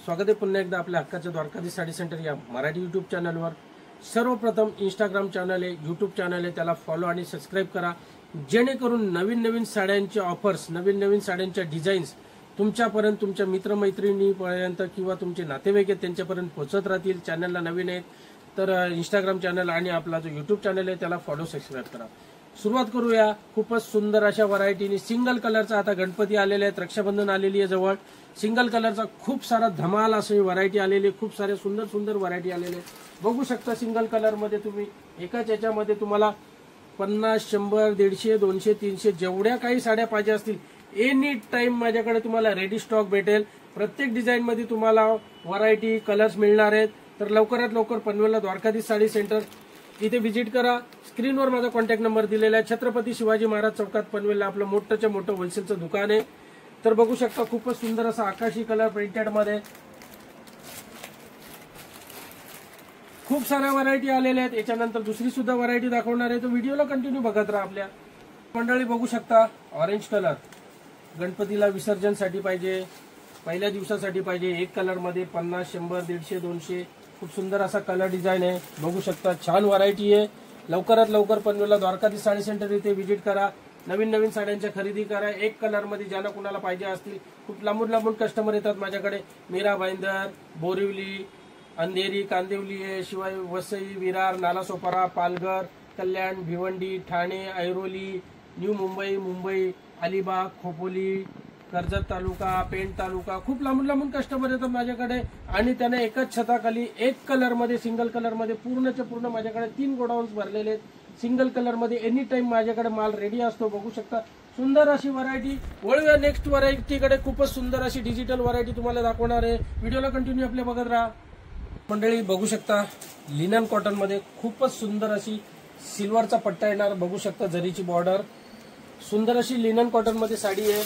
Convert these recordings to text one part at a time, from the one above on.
स्वागत आहे पुन्हा एकदा आपल्या हक्काच्या द्वारकाधीश साडी सेंटर या मराठी यूट्यूब चॅनलवर। सर्वप्रथम इंस्टाग्राम चॅनल आहे, यूट्यूब चॅनल आहे, त्याला फॉलो आणि सबस्क्राईब करा, जेणेकरून नवीन नवीन साड्यांचे ऑफर्स, नवीन नवीन साड्यांच्या डिझाईन्स तुमच्यापर्यंत, तुमच्या मित्रमैत्रिणीपर्यंत किंवा तुमचे नातेवाईक आहेत त्यांच्यापर्यंत पोहोचत राहतील। चॅनलला नवीन आहेत तर इंस्टाग्राम चॅनल आणि आपला जो यूट्यूब चॅनल आहे त्याला फॉलो सबस्क्राईब करा। सुरुवात करूया खूपच सुंदर अशा व्हरायटीनी। सिंगल कलरचा आता गणपती आलेले आहेत, रक्षाबंधन आलेली आहे जवळ। सिंगल कलरचा खूप सारा धमाल अशी व्हरायटी आलेली, खूप सारे सुंदर सुंदर व्हरायटी आलेले बघू शकता। सिंगल कलर मध्ये तुम्ही एकाच याच्यामध्ये तुम्हाला 50, 100, 150, 200, 300 जेवढ्या काही साड्या पाहिजे असतील एनी टाइम माझ्याकडे तुम्हाला रेडी स्टॉक भेटेल। प्रत्येक डिझाईन मध्ये तुम्हाला व्हरायटी कलर्स मिळणार आहेत। तर लवकरात लवकर पनवेलला द्वारकाधीश साडी सेंटर इथे व्हिजिट करा। स्क्रीनवर माझा कॉन्टॅक्ट नंबर दिलेला आहे। छत्रपती शिवाजी महाराज चौकात पनवेलला आपलं मोठंच्या मोठं होलसेलचं दुकान आहे। तर बघू शकता खूपच सुंदर असा आकाशी कलर प्रिंटेड मध्ये खूप साऱ्या व्हरायटी आलेल्या आहेत। याच्यानंतर दुसरी सुद्धा व्हरायटी दाखवणार आहे, तर व्हिडिओला कंटिन्यू बघत राहा। आपल्या मंडळी बघू शकता ऑरेंज कलर गणपतीला विसर्जनसाठी पाहिजे, पहिल्या दिवसासाठी पाहिजे। एक कलर मध्ये 50, 100, 150, 200 खूप सुंदर असा कलर डिझाईन आहे। बघू शकता छान व्हरायटी आहे। लवकरात लवकर पनवेलला द्वारकाधीश साडी सेंटर इथे व्हिजिट करा, नवीन नवीन साड्यांच्या खरेदी करा। एक कलर मध्ये ज्यांना कुणाला पाहिजे असतील, खूप लांबून लांबून कस्टमर येतात माझ्याकडे। मीरा भाईंदर, बोरिवली, अंधेरी, कांदिवली आहे, शिवाय वसई, विरार, नालासोपारा, पालघर, कल्याण, भिवंडी, ठाणे, ऐरोली, न्यू मुंबई, मुंबई, अलिबाग, खोपोली, कर्जत तालुका, पेण तालुका, खूप लांबून लांबून कस्टमर येतात माझ्याकडे। आणि त्याने एकच छताखाली एक कलर मध्ये, सिंगल कलर मध्ये पूर्णच्या पूर्ण माझ्याकडे 3 गोडाऊन्स भरलेले आहेत। सिंगल कलर मध्ये एनी टाइम माझ्याकडे माल रेडी असतो। बघू शकता सुंदर अशी व्हरायटी। वळूया नेक्स्ट व्हरायटीकडे। खूपच सुंदर अशी डिजिटल व्हरायटी तुम्हाला दाखवणार आहे, व्हिडिओला कंटिन्यू आपल्या बघत राहा। मंडळी बघू शकता लिनन कॉटन मध्ये खूपच सुंदर अशी सिल्वरचा पट्टा येणार। बघू शकता जरीची बॉर्डर, सुंदर अशी लिनन कॉटन मध्ये साडी आहे।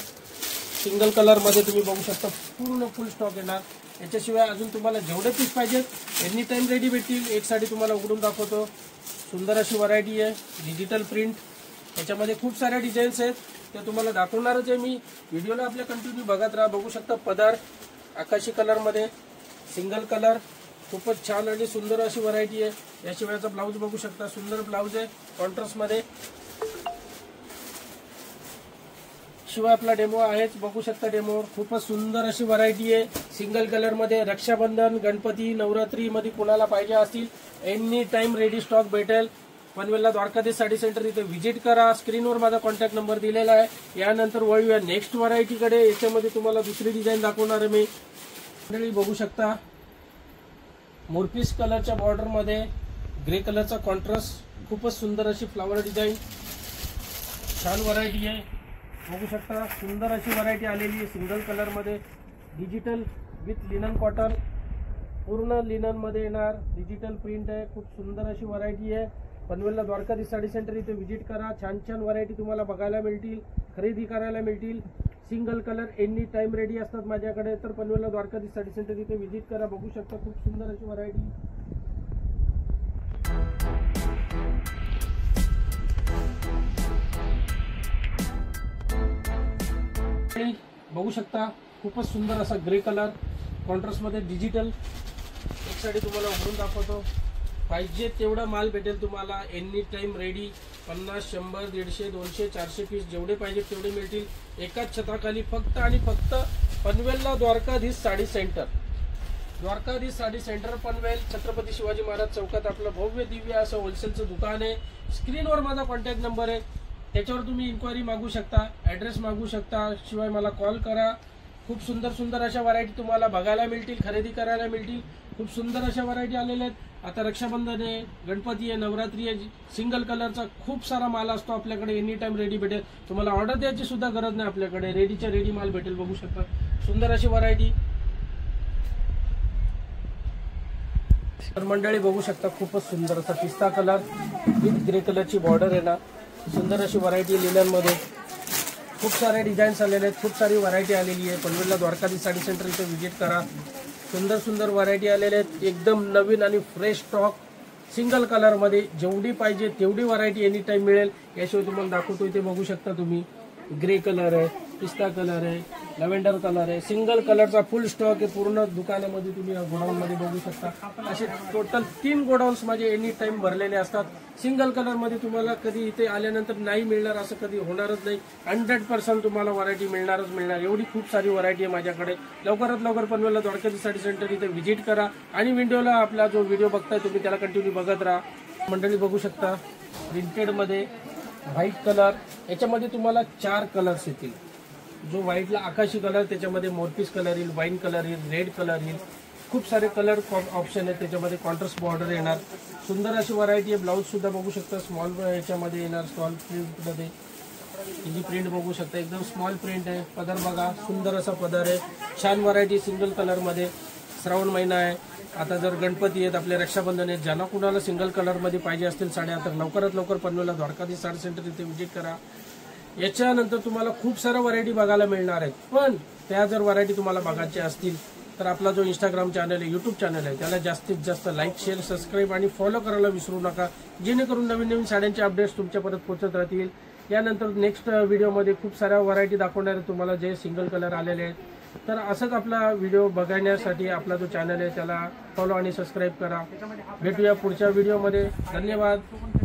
सिंगल कलर मध्ये तुम्ही बघू शकता पूर्ण फुल स्टॉक येणार। याच्याशिवाय अजून तुम्हाला जेवढे पीस पाहिजेत एनी टाइम रेडी भेटतील। एक साडी तुम्हाला उघडून दाखवतो, सुंदर अशी व्हरायटी आहे, डिजिटल प्रिंट। याच्यामध्ये खूप साऱ्या डिझाईन्स आहेत, ते तुम्हाला दाखवणारच आहे मी। व्हिडिओला आपल्या कंटिन्यू बघत राहा। बघू शकता पदर आकाशी कलर मध्ये, सिंगल कलर, खूपच छान आणि सुंदर अशी व्हरायटी आहे। याशिवायचा ब्लाऊज बघू शकता, सुंदर ब्लाऊज आहे कॉन्ट्रास्ट मध्ये। शिवाय आपला डेमो आहेच, बघू शकता डेमो। खूपच सुंदर अशी व्हरायटी आहे सिंगल कलर मध्ये। रक्षाबंधन, गणपती, नवरात्री मध्ये कुणाला पाहिजे असतील एनी टाइम रेडी स्टॉक भेटेल। पनवेलला द्वारकाधीश साडी सेंटर इथे व्हिजिट करा। स्क्रीनवर माझा कॉन्टॅक्ट नंबर दिलेला आहे। यानंतर वळूया नेक्स्ट व्हरायटीकडे। याच्यामध्ये तुम्हाला दुसरी डिझाईन दाखवणार आहे मी। मंडळी बघू शकता मोरपीस कलरच्या बॉर्डर मध्ये ग्रे कलरचा कॉन्ट्रास्ट, खूपच सुंदर अशी फ्लावर डिझाईन, छान व्हरायटी आहे। बघू शकता सुंदर अशी व्हरायटी आलेली आहे सिंगल कलर मध्ये, डिजिटल विथ लिनन कॉटन, पूर्ण लिनन मध्ये येणार, डिजिटल प्रिंट आहे। खूप सुंदर अशी व्हरायटी आहे। पनवेलला द्वारकाधीश साडी सेंटर इथे व्हिजिट करा। छान छान व्हरायटी तुम्हाला बघायला मिळतील, खरेदी करायला मिळतील। Single colour any time ready असतात माझ्याकडे। तर पनवेलला द्वारकाधीश साडी सेंटर इथे व्हिजिट करा। बघू शकता खूप सुंदर अशी व्हरायटी। बघू शकता खूपच सुंदर असा ग्रे कलर कॉन्ट्रास्ट मध्ये डिजिटल। एक साडी तुम्हाला उघडून दाखवतो, पाहिजे तेवढा माल भेटेल तुम्हाला एनी टाइम रेडी। 50, 100, 150, 200, 400 पीस जेवढे पाहिजे तेवढे मिळतील एकाच छताखाली, फक्त आणि फक्त पनवेलला द्वारकाधीश साडी सेंटर। द्वारकाधीश साडी सेंटर पनवेल, छत्रपती शिवाजी महाराज चौकात आपलं भव्य दिव्य असं होलसेलचं दुकान आहे। स्क्रीनवर माझा कॉन्टॅक्ट नंबर आहे, त्याच्यावर तुम्ही इन्क्वायरी मागू शकता, ॲड्रेस मागू शकता, शिवाय मला कॉल करा। खूप सुंदर सुंदर अशा व्हरायटी तुम्हाला बघायला मिळतील, खरेदी करायला मिळतील। खूप सुंदर अशा व्हरायटी आलेल्या आहेत। आता रक्षाबंधन आहे, गणपती आहे, नवरात्री आहे, सिंगल कलरचा खूप सारा माल असतो आपल्याकडे, एनी टाइम रेडी भेटेल। तुम्हाला ऑर्डर द्यायची सुद्धा गरज नाही, आपल्याकडे रेडीच्या रेडी माल भेटेल। बघू शकता सुंदर अशी व्हरायटी। तर मंडळी बघू शकता खूपच सुंदर असा पिस्ता कलर विथ ग्रे कलरची बॉर्डर आहे ना, सुंदर अशी व्हरायटी लिनन मध्ये। खूप सारे डिझाईन्स आलेले आहेत, खूप सारी व्हरायटी आलेली आहे। पनवेलला द्वारकाधीश साडी सेंटर इथे व्हिजिट करा। सुंदर सुंदर व्हरायटी आलेले आहेत, एकदम नवीन आणि फ्रेश स्टॉक। सिंगल कलर मध्ये जेवढी पाहिजे तेवढी व्हरायटी एनी टाइम मिळेल। याशिवाय तुम्हाला दाखवतो इथे बघू शकता तुम्ही ग्रे कलर आहे, पिस्ता कलर आहे, लव्हेंडर कलर आहे, सिंगल कलरचा फुल स्टॉक आहे पूर्ण दुकानामध्ये. तुम्ही गोडाऊन मध्ये बघू शकता. असे टोटल 3 गोडाऊन्स माझे एनी टाइम भरलेले असतात. सिंगल कलर मध्ये तुम्हाला कधी इथे आल्यानंतर नाही मिळणार असं कधी होणारच नाही. 100% तुम्हाला व्हरायटी मिळणारच मिळणार. एवढी खूप सारी व्हरायटी आहे माझ्याकडे. लवकरात लवकर पनवेलला द्वारकाधी साडी सेंटर इथे व्हिजिट करा आणि व्हिडिओला आपला जो व्हिडिओ बघताय तुम्ही त्याला कंटिन्यू बघत राहा. मंडळी बघू शकता प्रिंटेड मध्ये व्हाईट कलर. याच्यामध्ये तुम्हाला 4 कलर्स येतील. जो व्हाईटला आकाशी कलर, त्याच्यामध्ये मोरपीस कलर येईल, वाईन कलर येईल, रेड कलर येईल. खूप सारे कलर ऑप्शन आहेत. त्याच्यामध्ये कॉन्ट्रास्ट बॉर्डर येणार. सुंदर अशी व्हरायटी आहे. ब्लाऊज सुद्धा बघू शकता स्मॉल याच्यामध्ये येणार. स्मॉल प्रिंट मध्ये ही प्रिंट बघू शकता. एकदम स्मॉल प्रिंट आहे. पदर बघा, सुंदर असा पदर आहे. छान व्हरायटी सिंगल कलर मध्ये. श्रावण महिना आहे, आता जर गणपती आहेत, आपले रक्षाबंधन आहेत, ज्यांना कुणाला सिंगल कलर मध्ये पाहिजे असतील साड्या तर लवकरात लवकर पनवेलला द्वारकाधी साडी सेंटर इथे व्हिजिट करा. याच्यानंतर तुम्हाला खूप साऱ्या व्हरायटी बघायला मिळणार आहेत. पण त्या जर व्हरायटी तुम्हाला बघायच्या असतील तर आपला जो इंस्टाग्राम चॅनल आहे, युट्यूब चॅनल आहे, त्याला जास्तीत जास्त लाईक, शेअर, सबस्क्राईब आणि फॉलो करायला विसरू नका, जेणेकरून नवीन नवीन साड्यांचे अपडेट्स तुमच्यापर्यंत पोहोचत राहतील. यानंतर नेक्स्ट व्हिडिओमध्ये खूप साऱ्या व्हरायटी दाखवणार आहे तुम्हाला, जे सिंगल कलर आलेले आहेत. तर असंच आपला व्हिडिओ बघण्यासाठी आपला जो चॅनल आहे त्याला फॉलो आणि सबस्क्राईब करा. भेटूया पुढच्या व्हिडिओमध्ये. धन्यवाद.